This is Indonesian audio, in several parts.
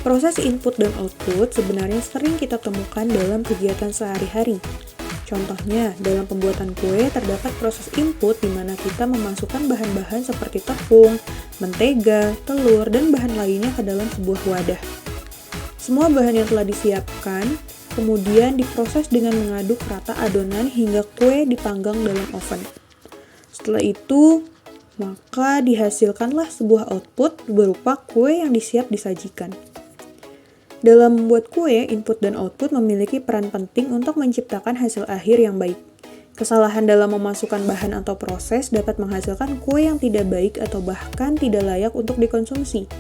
Proses input dan output sebenarnya sering kita temukan dalam kegiatan sehari-hari. Contohnya, dalam pembuatan kue terdapat proses input di mana kita memasukkan bahan-bahan seperti tepung, mentega, telur, dan bahan lainnya ke dalam sebuah wadah. Semua bahan yang telah disiapkan kemudian diproses dengan mengaduk rata adonan hingga kue dipanggang dalam oven. Setelah itu, maka dihasilkanlah sebuah output berupa kue yang siap disajikan. Dalam membuat kue, input dan output memiliki peran penting untuk menciptakan hasil akhir yang baik. Kesalahan dalam memasukkan bahan atau proses dapat menghasilkan kue yang tidak baik atau bahkan tidak layak untuk dikonsumsi.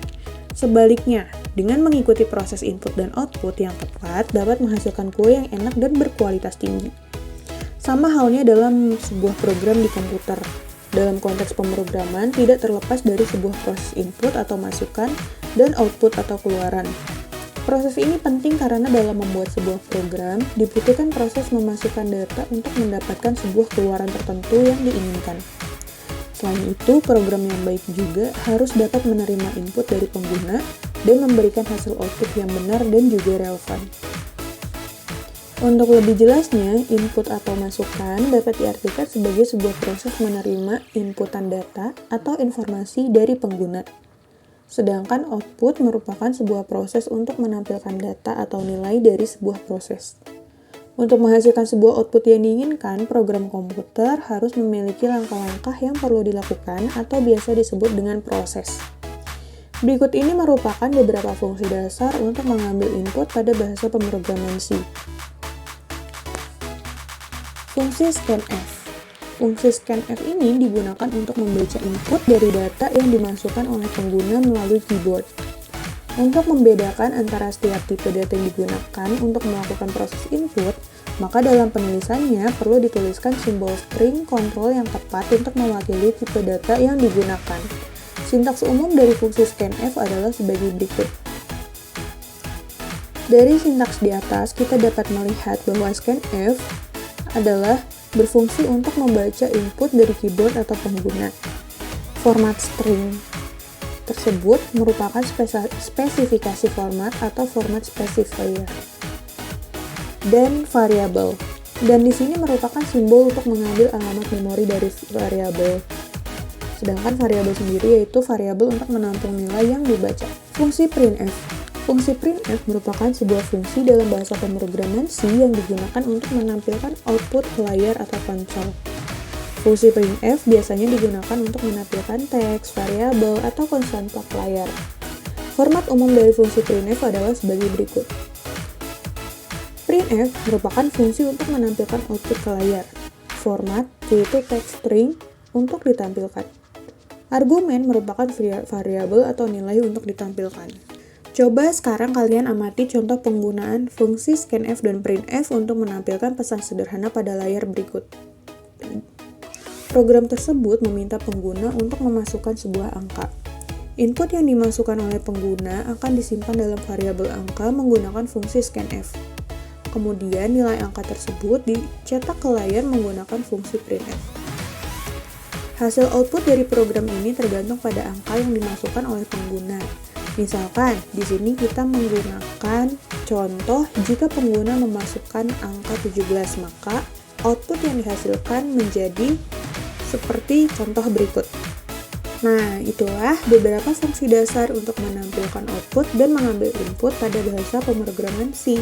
Sebaliknya, dengan mengikuti proses input dan output yang tepat dapat menghasilkan kue yang enak dan berkualitas tinggi. Sama halnya dalam sebuah program di komputer. Dalam konteks pemrograman, tidak terlepas dari sebuah proses input atau masukan dan output atau keluaran. Proses ini penting karena dalam membuat sebuah program, dibutuhkan proses memasukkan data untuk mendapatkan sebuah keluaran tertentu yang diinginkan. Selain itu, program yang baik juga harus dapat menerima input dari pengguna dan memberikan hasil output yang benar dan juga relevan. Untuk lebih jelasnya, input atau masukan dapat diartikan sebagai sebuah proses menerima inputan data atau informasi dari pengguna. Sedangkan output merupakan sebuah proses untuk menampilkan data atau nilai dari sebuah proses. Untuk menghasilkan sebuah output yang diinginkan, program komputer harus memiliki langkah-langkah yang perlu dilakukan atau biasa disebut dengan proses. Berikut ini merupakan beberapa fungsi dasar untuk mengambil input pada bahasa pemrograman C. Fungsi scanf. Fungsi scanf ini digunakan untuk membaca input dari data yang dimasukkan oleh pengguna melalui keyboard. Untuk membedakan antara setiap tipe data yang digunakan untuk melakukan proses input, maka dalam penulisannya perlu dituliskan simbol string kontrol yang tepat untuk mewakili tipe data yang digunakan. Sintaks umum dari fungsi scanf adalah sebagai berikut. Dari sintaks di atas, kita dapat melihat bahwa scanf adalah berfungsi untuk membaca input dari keyboard atau pengguna. Format string tersebut merupakan spesifikasi format atau format specifier. Dan variabel. Dan di sini merupakan simbol untuk mengambil alamat memori dari variabel. Sedangkan variabel sendiri yaitu variabel untuk menampung nilai yang dibaca. Fungsi printf. Fungsi printf merupakan sebuah fungsi dalam bahasa pemrograman C yang digunakan untuk menampilkan output ke layar atau konsol. Fungsi printf biasanya digunakan untuk menampilkan teks, variabel, atau konstan plug layar. Format umum dari fungsi printf adalah sebagai berikut. Printf merupakan fungsi untuk menampilkan output ke layar. Format yaitu text string untuk ditampilkan. Argumen merupakan variabel atau nilai untuk ditampilkan. Coba sekarang kalian amati contoh penggunaan fungsi scanf dan printf untuk menampilkan pesan sederhana pada layar berikut. Program tersebut meminta pengguna untuk memasukkan sebuah angka. Input yang dimasukkan oleh pengguna akan disimpan dalam variabel angka menggunakan fungsi scanf. Kemudian nilai angka tersebut dicetak ke layar menggunakan fungsi printf. Hasil output dari program ini tergantung pada angka yang dimasukkan oleh pengguna. Misalkan, di sini kita menggunakan contoh jika pengguna memasukkan angka 17, maka output yang dihasilkan menjadi seperti contoh berikut. Nah, itulah beberapa fungsi dasar untuk menampilkan output dan mengambil input pada bahasa pemrograman C.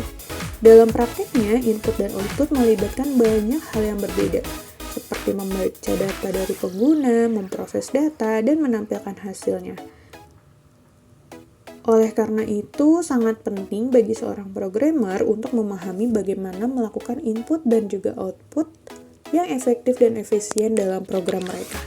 Dalam prakteknya, input dan output melibatkan banyak hal yang berbeda, seperti membaca data dari pengguna, memproses data, dan menampilkan hasilnya. Oleh karena itu, sangat penting bagi seorang programmer untuk memahami bagaimana melakukan input dan juga output yang efektif dan efisien dalam program mereka.